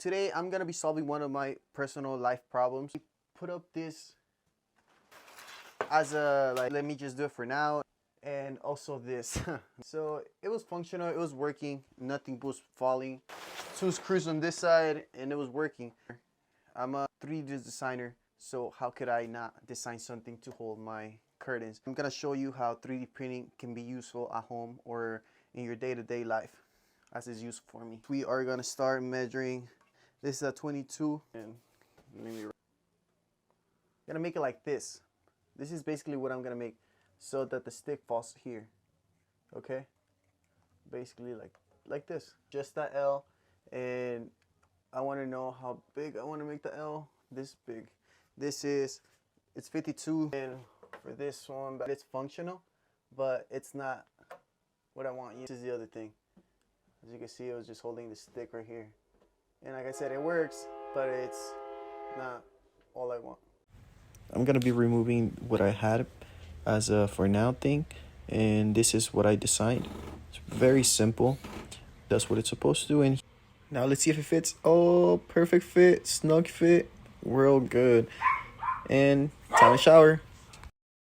Today I'm gonna be solving one of my personal life problems. Put up this as a let me just do it for now, and also this. So it was functional, it was working, nothing was falling. 2 screws on this side and it was working. I'm a 3D designer, so how could I not design something to hold my curtains? I'm gonna show you how 3D printing can be useful at home or in your day-to-day life, as it's useful for me. We are gonna start measuring. This is a 22, and I'm gonna make it like this. This is basically what I'm gonna make, so that the stick falls here. Okay, basically like this. Just that L, and I want to know how big I want to make the L. This big. It's 52, and for this one, but it's functional, but it's not what I want. This is the other thing. As you can see, I was just holding the stick right here. And like I said, it works, but it's not all I want. I'm gonna be removing what I had as a for now thing, and this is what I designed. It's very simple. That's what it's supposed to do. And now let's see if it fits. Oh, perfect fit, snug fit. We're all good. And time to shower.